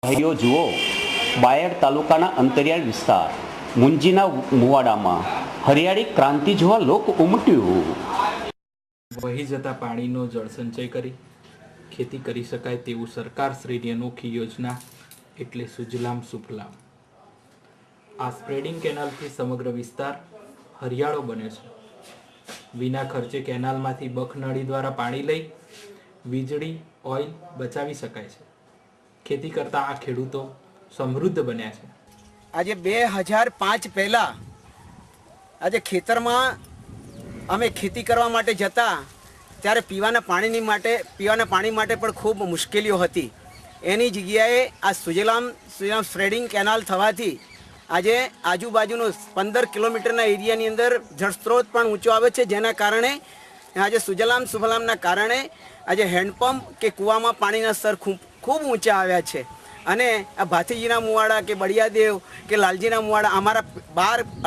ભાઈઓ જુઓ, બાયડ તાલુકાના અંતરિયાળ વિસ્તાર મુંજીના મુવાડામાં હરિયાળી ક્રાંતિ જોવા લોક ઉમટ્યું. વહી જતા પાણીનો જળસંચય કરી ખેતી કરી શકાય તેવું સરકારશ્રીની અનોખી યોજના એટલે સુજલામ સુફલામ. આ સ્પ્રેડિંગ કેનાલથી સમગ્ર વિસ્તાર હરિયાળો બને છે. વિના ખર્ચે કેનાલમાંથી બખનળી દ્વારા પાણી લઈ વીજળી ઓઇલ બચાવી શકાય છે. ખેતી કરતા આ ખેડૂતો સમૃદ્ધ બન્યા છે. આજે 2005 પહેલા આજે ખેતરમાં અમે ખેતી કરવા માટે જતા ત્યારે પીવાના પાણી માટે પણ ખૂબ મુશ્કેલીઓ હતી. એની જગ્યાએ આ સુજલામ સ્પ્રેડિંગ કેનાલ થવાથી આજે આજુબાજુનો 15 કિલોમીટરના એરિયાની અંદર જળસ્ત્રોત પણ ઊંચો આવે છે, જેના કારણે આજે સુજલામ સુફલામના કારણે આજે હેન્ડપંપ કે કૂવામાં પાણીના સ્તર ખૂબ ઊંચા આવ્યા છે. અને આ ભાથીજીના મુવાડા કે બળિયાદેવ કે લાલજીના મુવાડા અમારા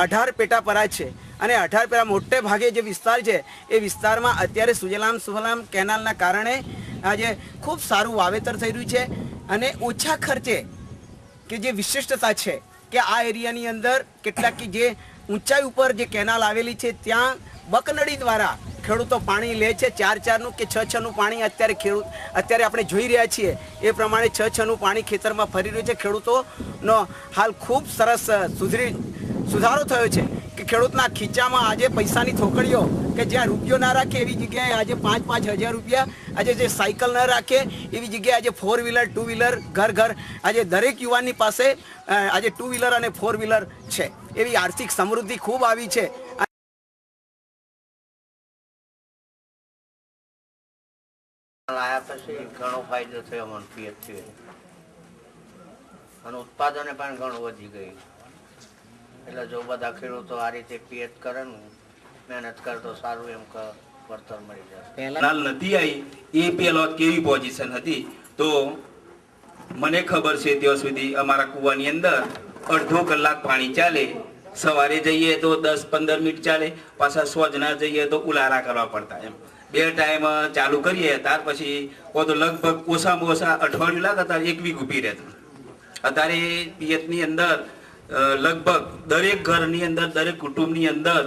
18 પેટાપરા છે અને 18 પેટા મોટે ભાગે જે વિસ્તાર છે એ વિસ્તારમાં અત્યારે સુજલામ સુફલામ કેનાલના કારણે આજે ખૂબ સારું વાવેતર થઈ રહ્યું છે. અને ઓછા ખર્ચે કે જે વિશિષ્ટતા છે કે આ એરિયાની અંદર કેટલાક જે ઊંચાઈ ઉપર જે કેનાલ આવેલી છે ત્યાં બકનળી દ્વારા ખેડૂતો પાણી લે છે. 4-4નું કે 6-6નું પાણી અત્યારે આપણે જોઈ રહ્યા છીએ એ પ્રમાણે 6-6નું પાણી ખેતરમાં ફરી રહ્યું છે. ખેડૂતોનો હાલ ખૂબ સરસ સુધારો થયો છે કે ખેડૂતના ખીચામાં આજે પૈસાની થોકડીઓ કે જ્યાં રૂપિયો ના રાખે એવી જગ્યાએ આજે 5-5 હજાર રૂપિયા, આજે જે સાયકલ ન રાખે એવી જગ્યાએ આજે 4 વ્હીલર 2 વ્હીલર ઘર આજે દરેક યુવાનની પાસે આજે 2 વ્હીલર અને 4 વ્હીલર છે. એવી આર્થિક સમૃદ્ધિ ખૂબ આવી છે. લાયા પછી ઘણો ફાયદો થયો મને પિયતથી અને ઉત્પાદને પણ ઘણું વધી ગયું. એટલે જો બધા ખેડૂતો આ રીતે પિયત કરે ને મહેનત કરે તો સારું એમ વળતર મળી જશે. કેનાલ નથી આવી એ પેલો કેવી પોઝિશન હતી તો મને ખબર છે ત્યાં સુધી અમારા કૂવાની અંદર અડધો કલાક પાણી ચાલે. સવારે જઈએ તો 10-15 મિનિટ ચાલે, પાછા સોજના જઈએ તો ઉલારા કરવા પડતા. એમ 2 ટાઈમ ચાલુ કરીએ ત્યાર પછી તો લગભગ ઓછામાં ઓછા અઠવાડિયું લાગે ત્યારે 1 વીક ઊભી રહેતું. અત્યારે પિયતની અંદર લગભગ દરેક ઘરની અંદર દરેક કુટુંબની અંદર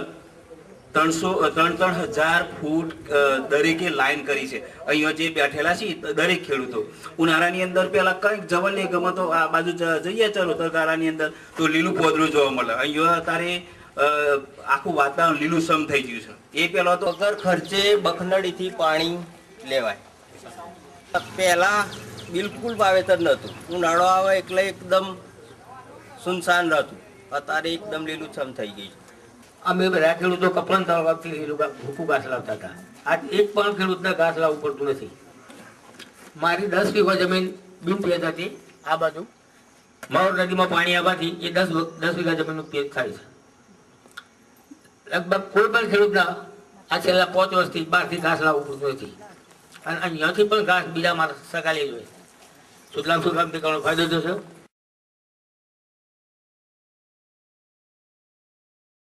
3,000 ફૂટ દરેકે લાઈન કરી છે. અહીંયા જે બેઠેલા છે દરેક ખેડૂતો ઉનાળાની અંદર પેલા કંઈક જવલ નહીં ગમે તો આ બાજુ જઈએ ચાલો તરકારાની અંદર તો લીલું પોદરું જોવા મળે. અહીંયા અત્યારે આખું વાતાવરણ લીલુંછમ થઈ ગયું છે. એ પેલા તો વગર ખર્ચે બખનડીથી પાણી લેવાય. પહેલા બિલકુલ વાવેતર નહોતું, ઉનાળો આવે એટલે એકદમ સુનસાન રહેતું. અત્યારે એકદમ લીલુંછમ થઈ ગયું. અમે બધા ખેડૂતો કપરાન તાલુકાથી ભૂકું ઘાસ લાવતા હતા. આ એક પણ ખેડૂતના ઘાસ લાવવું પડતું નથી. મારી 10 વીઘા જમીન બિનપેજ હતી. આ બાજુ માવર નદીમાં પાણી આવવાથી એ 10 વીઘા જમીનનું પેજ થાય છે. લગભગ કોઈ પણ ખેડૂતના આ છેલ્લા 5 વર્ષથી બહારથી ઘાસ લાવવું પડતું નથી. અને અહીંયાથી પણ ઘાસ બીજા માણસ સગાલી જોઈએ. સુજલામ સુફલામથી ઘણો ફાયદો થશે.